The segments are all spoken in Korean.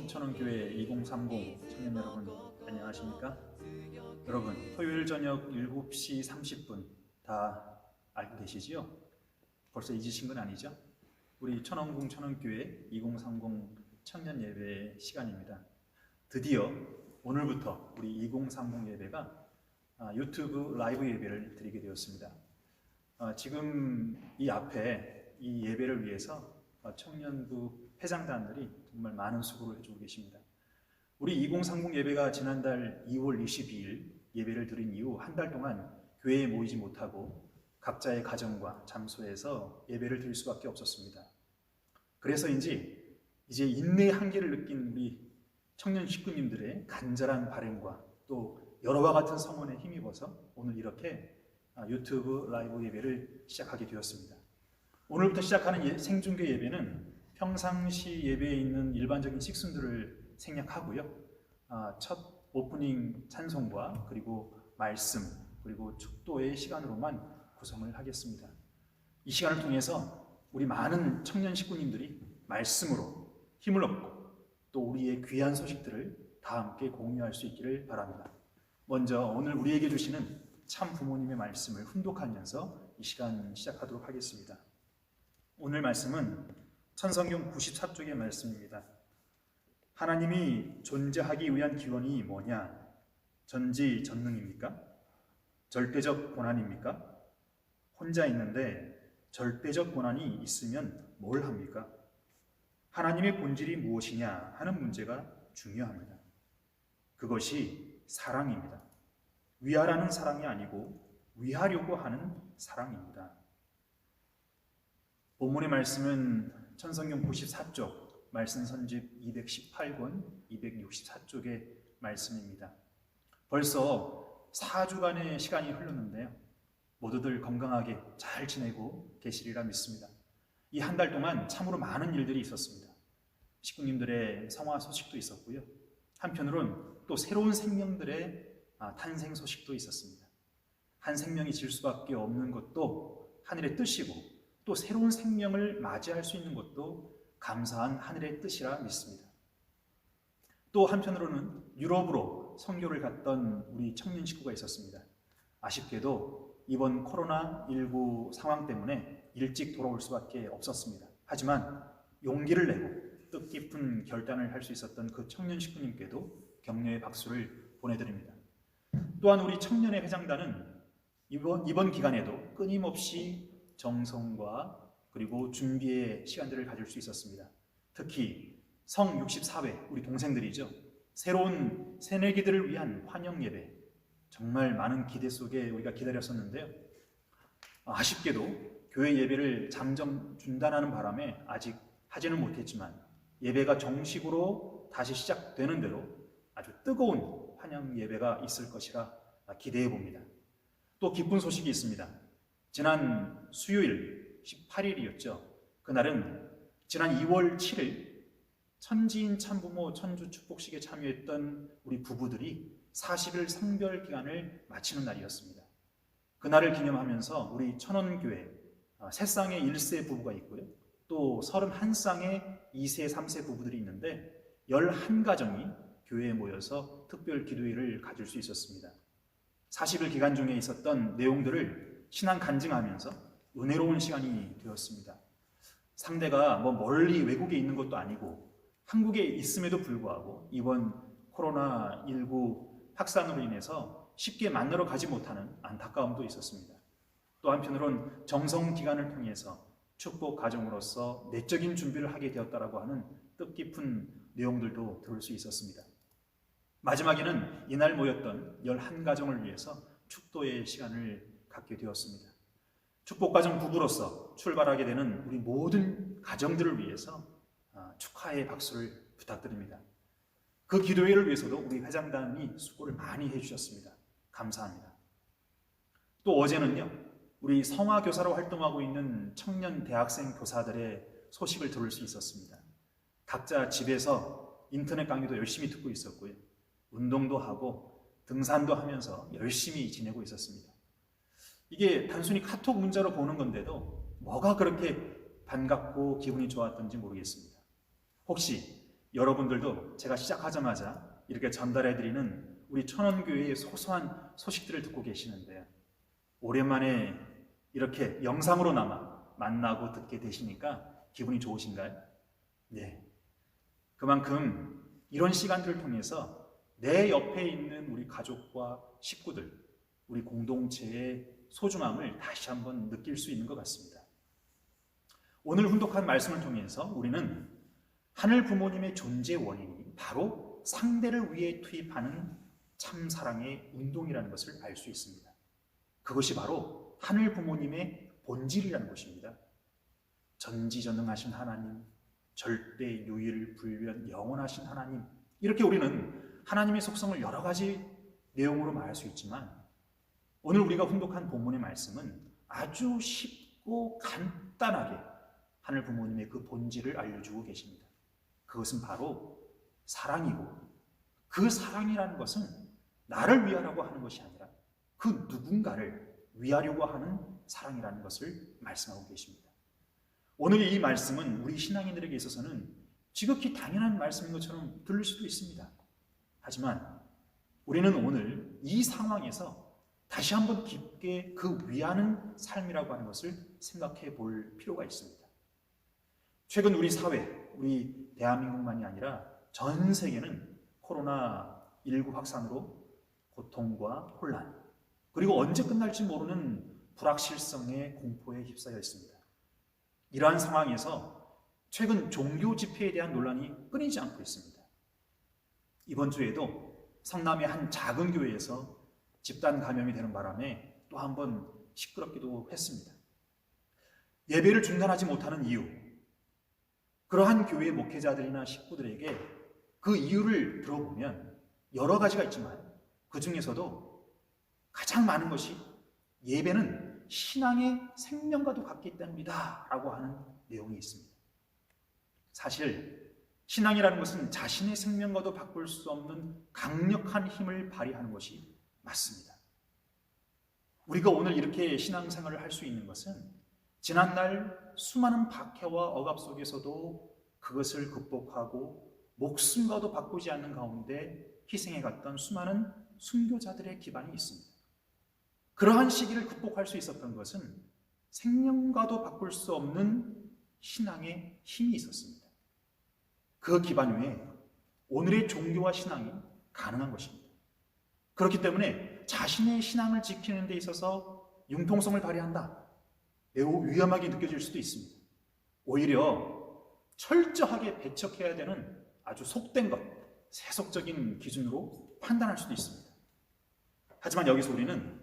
천원교회 2030 청년 여러분 안녕하십니까? 여러분 토요일 저녁 7시 30분 다 알고 계시지요? 벌써 잊으신 건 아니죠? 우리 천원궁 천원교회 2030 청년 예배 시간입니다. 드디어 오늘부터 우리 2030 예배가 유튜브 라이브 예배를 드리게 되었습니다. 지금 이 앞에 이 예배를 위해서 청년부 회장단들이 정말 많은 수고를 해주고 계십니다. 우리 2030 예배가 지난달 2월 22일 예배를 드린 이후 한 달 동안 교회에 모이지 못하고 각자의 가정과 장소에서 예배를 드릴 수밖에 없었습니다. 그래서인지 이제 인내의 한계를 느낀 우리 청년 식구님들의 간절한 발행과 또 여러와 같은 성원에 힘입어서 오늘 이렇게 유튜브 라이브 예배를 시작하게 되었습니다. 오늘부터 시작하는 생중계 예배는 평상시 예배에 있는 일반적인 식순들을 생략하고요. 첫 오프닝 찬송과 그리고 말씀 그리고 축도의 시간으로만 구성을 하겠습니다. 이 시간을 통해서 우리 많은 청년 식구님들이 말씀으로 힘을 얻고 또 우리의 귀한 소식들을 다 함께 공유할 수 있기를 바랍니다. 먼저 오늘 우리에게 주시는 참 부모님의 말씀을 훈독하면서 이 시간 시작하도록 하겠습니다. 오늘 말씀은 천성경 94쪽의 말씀입니다. 하나님이 존재하기 위한 기원이 뭐냐? 전지전능입니까? 절대적 고난입니까? 혼자 있는데 절대적 고난이 있으면 뭘 합니까? 하나님의 본질이 무엇이냐 하는 문제가 중요합니다. 그것이 사랑입니다. 위하라는 사랑이 아니고 위하려고 하는 사랑입니다. 본문의 말씀은 천성경 94쪽 말씀 선집 218권 264쪽의 말씀입니다. 벌써 4주간의 시간이 흘렀는데요. 모두들 건강하게 잘 지내고 계시리라 믿습니다. 이 한 달 동안 참으로 많은 일들이 있었습니다. 식구님들의 성화 소식도 있었고요. 한편으론 또 새로운 생명들의 탄생 소식도 있었습니다. 한 생명이 질 수밖에 없는 것도 하늘의 뜻이고 또 새로운 생명을 맞이할 수 있는 것도 감사한 하늘의 뜻이라 믿습니다. 또 한편으로는 유럽으로 선교를 갔던 우리 청년 식구가 있었습니다. 아쉽게도 이번 코로나19 상황 때문에 일찍 돌아올 수밖에 없었습니다. 하지만 용기를 내고 뜻깊은 결단을 할 수 있었던 그 청년 식구님께도 격려의 박수를 보내드립니다. 또한 우리 청년의 회장단은 이번 기간에도 끊임없이 정성과 그리고 준비의 시간들을 가질 수 있었습니다. 특히 성 64회 우리 동생들이죠. 새로운 새내기들을 위한 환영 예배 정말 많은 기대 속에 우리가 기다렸었는데요. 아쉽게도 교회 예배를 잠정 중단하는 바람에 아직 하지는 못했지만 예배가 정식으로 다시 시작되는 대로 아주 뜨거운 환영 예배가 있을 것이라 기대해 봅니다. 또 기쁜 소식이 있습니다. 지난 수요일 18일이었죠. 그날은 지난 2월 7일 천지인 참부모 천주 축복식에 참여했던 우리 부부들이 40일 성별 기간을 마치는 날이었습니다. 그날을 기념하면서 우리 천원교회 3쌍의 1세 부부가 있고요. 또 31쌍의 2세, 3세 부부들이 있는데 11가정이 교회에 모여서 특별 기도회를 가질 수 있었습니다. 40일 기간 중에 있었던 내용들을 신앙 간증하면서 은혜로운 시간이 되었습니다. 상대가 멀리 외국에 있는 것도 아니고 한국에 있음에도 불구하고 이번 코로나19 확산으로 인해서 쉽게 만나러 가지 못하는 안타까움도 있었습니다. 또 한편으론 정성 기간을 통해서 축복 가정으로서 내적인 준비를 하게 되었다라고 하는 뜻깊은 내용들도 들을 수 있었습니다. 마지막에는 이날 모였던 11가정을 위해서 축도의 시간을 갖게 되었습니다. 축복가정 부부로서 출발하게 되는 우리 모든 가정들을 위해서 축하의 박수를 부탁드립니다. 그 기도회를 위해서도 우리 회장단이 수고를 많이 해주셨습니다. 감사합니다. 또 어제는요, 우리 성화교사로 활동하고 있는 청년 대학생 교사들의 소식을 들을 수 있었습니다. 각자 집에서 인터넷 강의도 열심히 듣고 있었고요. 운동도 하고 등산도 하면서 열심히 지내고 있었습니다. 이게 단순히 카톡 문자로 보는 건데도 뭐가 그렇게 반갑고 기분이 좋았던지 모르겠습니다. 혹시 여러분들도 제가 시작하자마자 이렇게 전달해드리는 우리 천원교회의 소소한 소식들을 듣고 계시는데요. 오랜만에 이렇게 영상으로나마 만나고 듣게 되시니까 기분이 좋으신가요? 네. 그만큼 이런 시간들을 통해서 내 옆에 있는 우리 가족과 식구들, 우리 공동체의 소중함을 다시 한번 느낄 수 있는 것 같습니다. 오늘 훈독한 말씀을 통해서 우리는 하늘 부모님의 존재 원인이 바로 상대를 위해 투입하는 참 사랑의 운동이라는 것을 알 수 있습니다. 그것이 바로 하늘 부모님의 본질이라는 것입니다. 전지전능하신 하나님, 절대 유일불변 영원하신 하나님, 이렇게 우리는 하나님의 속성을 여러 가지 내용으로 말할 수 있지만 오늘 우리가 훈독한 본문의 말씀은 아주 쉽고 간단하게 하늘 부모님의 그 본질을 알려주고 계십니다. 그것은 바로 사랑이고, 그 사랑이라는 것은 나를 위하라고 하는 것이 아니라 그 누군가를 위하려고 하는 사랑이라는 것을 말씀하고 계십니다. 오늘 이 말씀은 우리 신앙인들에게 있어서는 지극히 당연한 말씀인 것처럼 들릴 수도 있습니다. 하지만 우리는 오늘 이 상황에서 다시 한번 깊게 그 위하는 삶이라고 하는 것을 생각해 볼 필요가 있습니다. 최근 우리 사회, 우리 대한민국만이 아니라 전 세계는 코로나19 확산으로 고통과 혼란, 그리고 언제 끝날지 모르는 불확실성의 공포에 휩싸여 있습니다. 이러한 상황에서 최근 종교 집회에 대한 논란이 끊이지 않고 있습니다. 이번 주에도 성남의 한 작은 교회에서 집단 감염이 되는 바람에 또 한 번 시끄럽기도 했습니다. 예배를 중단하지 못하는 이유, 그러한 교회 목회자들이나 식구들에게 그 이유를 들어보면 여러 가지가 있지만 그 중에서도 가장 많은 것이 예배는 신앙의 생명과도 같기 때문이다 라고 하는 내용이 있습니다. 사실 신앙이라는 것은 자신의 생명과도 바꿀 수 없는 강력한 힘을 발휘하는 것이 맞습니다. 우리가 오늘 이렇게 신앙생활을 할 수 있는 것은 지난날 수많은 박해와 억압 속에서도 그것을 극복하고 목숨과도 바꾸지 않는 가운데 희생해 갔던 수많은 순교자들의 기반이 있습니다. 그러한 시기를 극복할 수 있었던 것은 생명과도 바꿀 수 없는 신앙의 힘이 있었습니다. 그 기반 위에 오늘의 종교와 신앙이 가능한 것입니다. 그렇기 때문에 자신의 신앙을 지키는 데 있어서 융통성을 발휘한다, 매우 위험하게 느껴질 수도 있습니다. 오히려 철저하게 배척해야 되는 아주 속된 것, 세속적인 기준으로 판단할 수도 있습니다. 하지만 여기서 우리는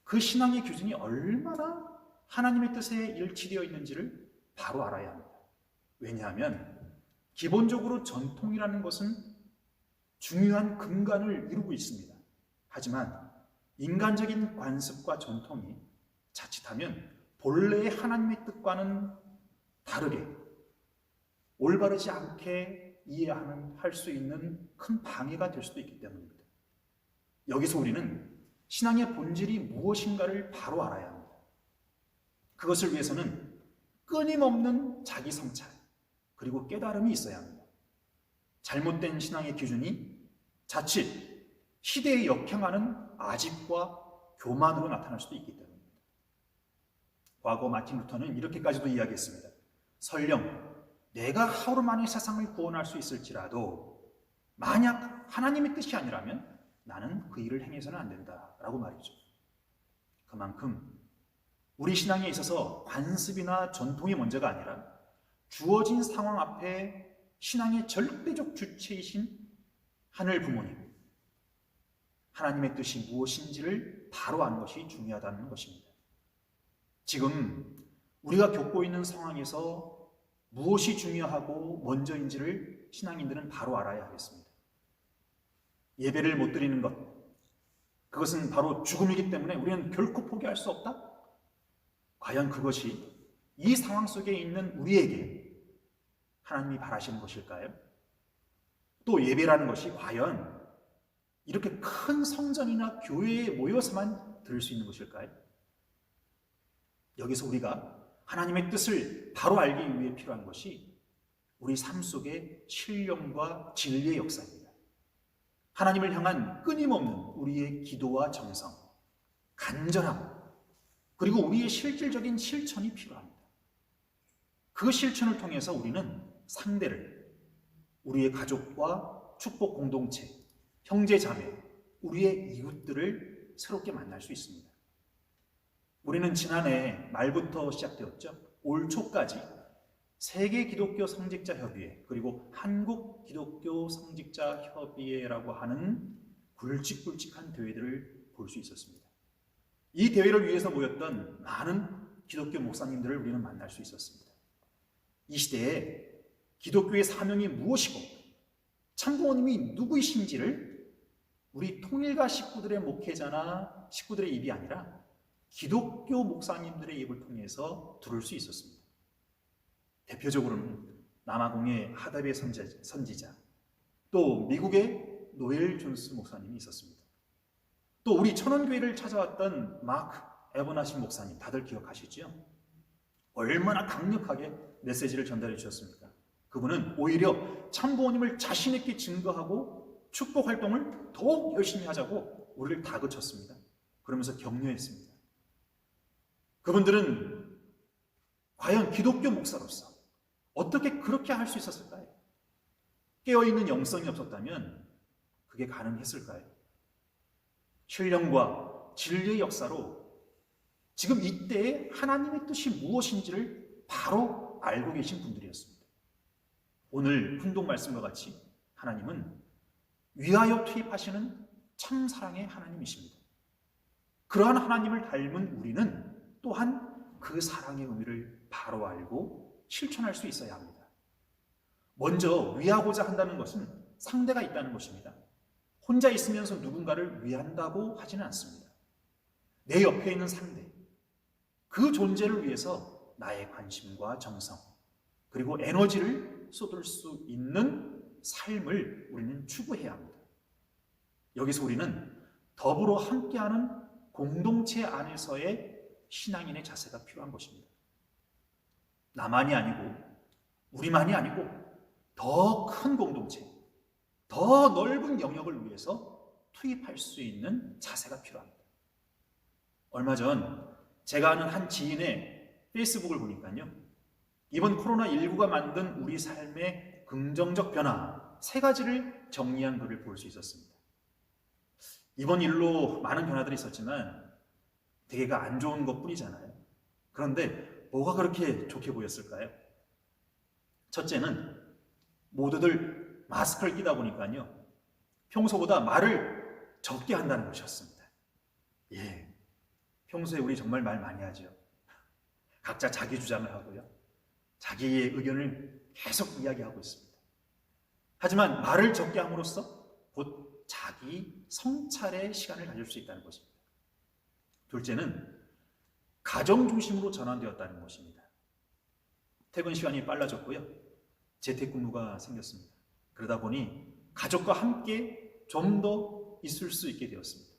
그 신앙의 기준이 얼마나 하나님의 뜻에 일치되어 있는지를 바로 알아야 합니다. 왜냐하면 기본적으로 전통이라는 것은 중요한 근간을 이루고 있습니다. 하지만 인간적인 관습과 전통이 자칫하면 본래의 하나님의 뜻과는 다르게 올바르지 않게 이해할 수 있는 큰 방해가 될 수도 있기 때문입니다. 여기서 우리는 신앙의 본질이 무엇인가를 바로 알아야 합니다. 그것을 위해서는 끊임없는 자기 성찰, 그리고 깨달음이 있어야 합니다. 잘못된 신앙의 기준이 자칫 시대에 역행하는 아집과 교만으로 나타날 수도 있기 때문입니다. 과거 마틴 루터는 이렇게까지도 이야기했습니다. 설령 내가 하루 만에 세상을 구원할 수 있을지라도 만약 하나님의 뜻이 아니라면 나는 그 일을 행해서는 안 된다라고 말이죠. 그만큼 우리 신앙에 있어서 관습이나 전통이 문제가 아니라 주어진 상황 앞에 신앙의 절대적 주체이신 하늘 부모님, 하나님의 뜻이 무엇인지를 바로 아는 것이 중요하다는 것입니다. 지금 우리가 겪고 있는 상황에서 무엇이 중요하고 먼저인지를 신앙인들은 바로 알아야 하겠습니다. 예배를 못 드리는 것, 그것은 바로 죽음이기 때문에 우리는 결코 포기할 수 없다? 과연 그것이 이 상황 속에 있는 우리에게 하나님이 바라시는 것일까요? 또 예배라는 것이 과연 이렇게 큰 성전이나 교회에 모여서만 들을 수 있는 것일까요? 여기서 우리가 하나님의 뜻을 바로 알기 위해 필요한 것이 우리 삶 속의 신령과 진리의 역사입니다. 하나님을 향한 끊임없는 우리의 기도와 정성, 간절함, 그리고 우리의 실질적인 실천이 필요합니다. 그 실천을 통해서 우리는 상대를, 우리의 가족과 축복 공동체, 형제 자매, 우리의 이웃들을 새롭게 만날 수 있습니다. 우리는 지난해 말부터 시작되었죠. 올 초까지 세계 기독교 성직자 협의회 그리고 한국 기독교 성직자 협의회라고 하는 굵직굵직한 대회들을 볼 수 있었습니다. 이 대회를 위해서 모였던 많은 기독교 목사님들을 우리는 만날 수 있었습니다. 이 시대에 기독교의 사명이 무엇이고 참부모님이 누구이신지를 우리 통일가 식구들의 목회자나 식구들의 입이 아니라 기독교 목사님들의 입을 통해서 들을 수 있었습니다. 대표적으로는 남아공의 하다베 선지자, 또 미국의 노엘 존스 목사님이 있었습니다. 또 우리 천원교회를 찾아왔던 마크 에버나신 목사님, 다들 기억하시죠? 얼마나 강력하게 메시지를 전달해 주셨습니까? 그분은 오히려 참부모님을 자신 있게 증거하고 축복 활동을 더욱 열심히 하자고 우리를 다그쳤습니다. 그러면서 격려했습니다. 그분들은 과연 기독교 목사로서 어떻게 그렇게 할 수 있었을까요? 깨어있는 영성이 없었다면 그게 가능했을까요? 신령과 진리의 역사로 지금 이때의 하나님의 뜻이 무엇인지를 바로 알고 계신 분들이었습니다. 오늘 훈독 말씀과 같이 하나님은 위하여 투입하시는 참사랑의 하나님이십니다. 그러한 하나님을 닮은 우리는 또한 그 사랑의 의미를 바로 알고 실천할 수 있어야 합니다. 먼저 위하고자 한다는 것은 상대가 있다는 것입니다. 혼자 있으면서 누군가를 위한다고 하지는 않습니다. 내 옆에 있는 상대, 그 존재를 위해서 나의 관심과 정성, 그리고 에너지를 쏟을 수 있는 삶을 우리는 추구해야 합니다. 여기서 우리는 더불어 함께하는 공동체 안에서의 신앙인의 자세가 필요한 것입니다. 나만이 아니고 우리만이 아니고 더 큰 공동체, 더 넓은 영역을 위해서 투입할 수 있는 자세가 필요합니다. 얼마 전 제가 아는 한 지인의 페이스북을 보니까요, 이번 코로나19가 만든 우리 삶의 긍정적 변화 3가지를 정리한 글을 볼 수 있었습니다. 이번 일로 많은 변화들이 있었지만 대개가 안 좋은 것뿐이잖아요. 그런데 뭐가 그렇게 좋게 보였을까요? 첫째는 모두들 마스크를 끼다 보니까요, 평소보다 말을 적게 한다는 것이었습니다. 예, 평소에 우리 정말 말 많이 하죠. 각자 자기 주장을 하고요, 자기의 의견을 계속 이야기하고 있습니다. 하지만 말을 적게 함으로써 곧 자기 성찰의 시간을 가질 수 있다는 것입니다. 둘째는 가정 중심으로 전환되었다는 것입니다. 퇴근 시간이 빨라졌고요, 재택근무가 생겼습니다. 그러다 보니 가족과 함께 좀 더 있을 수 있게 되었습니다.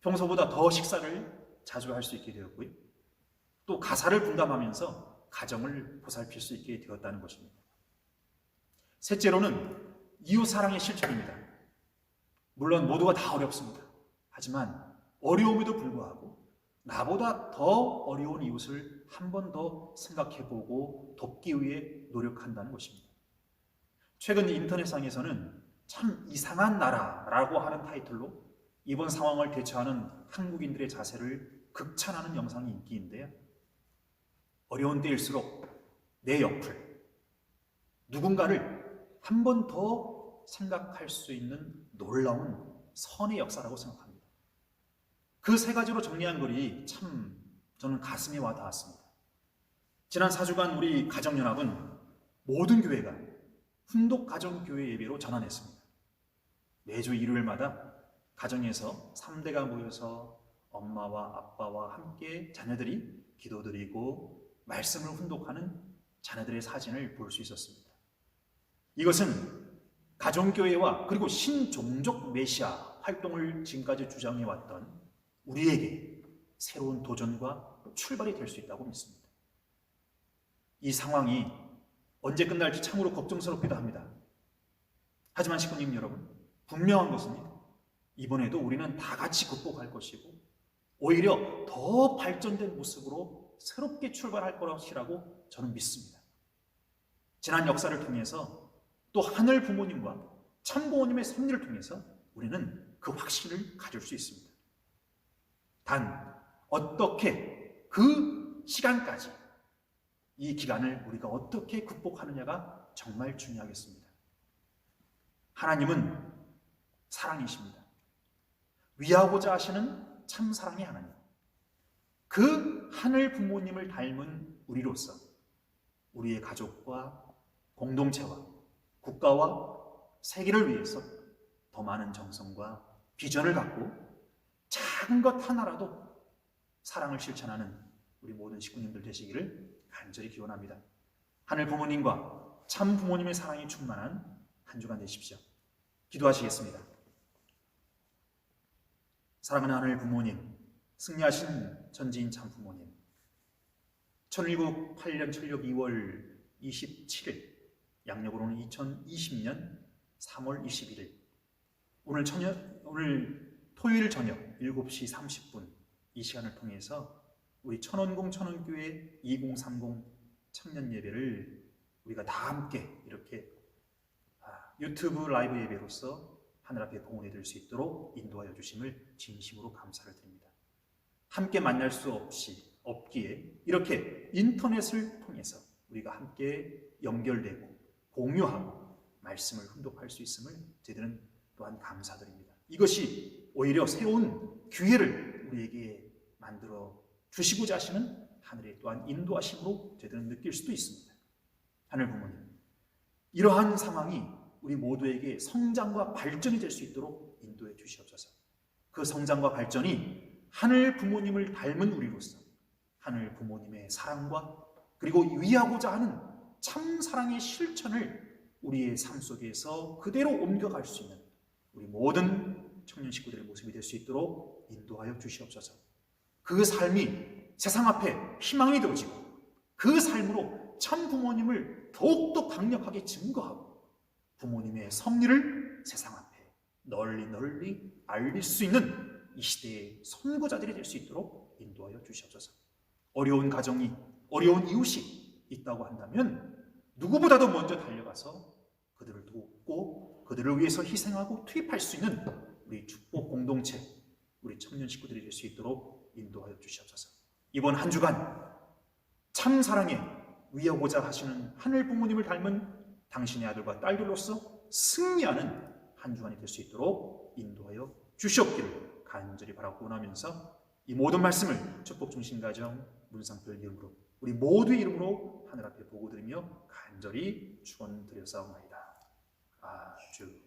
평소보다 더 식사를 자주 할 수 있게 되었고요, 또 가사를 분담하면서 가정을 보살필 수 있게 되었다는 것입니다. 셋째로는 이웃사랑의 실천입니다. 물론 모두가 다 어렵습니다. 하지만 어려움에도 불구하고 나보다 더 어려운 이웃을 한 번 더 생각해보고 돕기 위해 노력한다는 것입니다. 최근 인터넷상에서는 참 이상한 나라라고 하는 타이틀로 이번 상황을 대처하는 한국인들의 자세를 극찬하는 영상이 인기인데요, 어려운 때일수록 내 옆을, 누군가를 한 번 더 생각할 수 있는 놀라운 선의 역사라고 생각합니다. 그 3가지로 정리한 글이 참 저는 가슴에 와 닿았습니다. 지난 4주간 우리 가정연합은 모든 교회가 훈독 가정교회 예배로 전환했습니다. 매주 일요일마다 가정에서 3대가 모여서 엄마와 아빠와 함께 자녀들이 기도드리고 말씀을 훈독하는 자녀들의 사진을 볼 수 있었습니다. 이것은 가정교회와 그리고 신종족 메시아 활동을 지금까지 주장해왔던 우리에게 새로운 도전과 출발이 될 수 있다고 믿습니다. 이 상황이 언제 끝날지 참으로 걱정스럽기도 합니다. 하지만 식구님 여러분, 분명한 것은요, 이번에도 우리는 다 같이 극복할 것이고 오히려 더 발전된 모습으로 새롭게 출발할 것이라고 저는 믿습니다. 지난 역사를 통해서 또 하늘 부모님과 참 부모님의 섭리를 통해서 우리는 그 확신을 가질 수 있습니다. 단 어떻게 그 시간까지 이 기간을 우리가 어떻게 극복하느냐가 정말 중요하겠습니다. 하나님은 사랑이십니다. 위하고자 하시는 참 사랑의 하나님, 그 하늘 부모님을 닮은 우리로서 우리의 가족과 공동체와 국가와 세계를 위해서 더 많은 정성과 비전을 갖고 작은 것 하나라도 사랑을 실천하는 우리 모든 식구님들 되시기를 간절히 기원합니다. 하늘 부모님과 참 부모님의 사랑이 충만한 한 주간 되십시오. 기도하시겠습니다. 사랑하는 하늘 부모님, 승리하신 전지인 참 부모님, 1908년 철력 2월 27일, 양력으로는 2020년 3월 21일, 오늘 토요일 저녁 7시 30분 이 시간을 통해서 우리 천원공 천원교회 2030 청년 예배를 우리가 다 함께 이렇게 유튜브 라이브 예배로서 하늘 앞에 봉헌해 드릴 수 있도록 인도하여 주심을 진심으로 감사를 드립니다. 함께 만날 수 없기에 이렇게 인터넷을 통해서 우리가 함께 연결되고 공유하고 말씀을 훈독할 수 있음을 저희들은 또한 감사드립니다. 이것이 오히려 새로운 기회를 우리에게 만들어 주시고자 하시는 하늘의 또한 인도하심으로 저희들은 느낄 수도 있습니다. 하늘 부모님, 이러한 상황이 우리 모두에게 성장과 발전이 될 수 있도록 인도해 주시옵소서. 그 성장과 발전이 하늘 부모님을 닮은 우리로서 하늘 부모님의 사랑과 그리고 위하고자 하는 참 사랑의 실천을 우리의 삶 속에서 그대로 옮겨갈 수 있는 우리 모든 청년 식구들의 모습이 될 수 있도록 인도하여 주시옵소서. 그 삶이 세상 앞에 희망이 되어지고 그 삶으로 참 부모님을 더욱더 강력하게 증거하고 부모님의 섭리를 세상 앞에 널리 알릴 수 있는 이 시대의 선구자들이 될 수 있도록 인도하여 주시옵소서. 어려운 가정이, 어려운 이웃이 있다고 한다면 누구보다도 먼저 달려가서 그들을 돕고 그들을 위해서 희생하고 투입할 수 있는 우리 축복 공동체, 우리 청년 식구들이 될 수 있도록 인도하여 주시옵소서. 이번 한 주간 참 사랑에 위하고자 하시는 하늘 부모님을 닮은 당신의 아들과 딸들로서 승리하는 한 주간이 될 수 있도록 인도하여 주시옵기를 간절히 바라고 원하면서 이 모든 말씀을 축복중심가정 문상별 이름으로 우리 모두의 이름으로 하늘 앞에 보고드리며 간절히 축원드려사옵나이다. 아주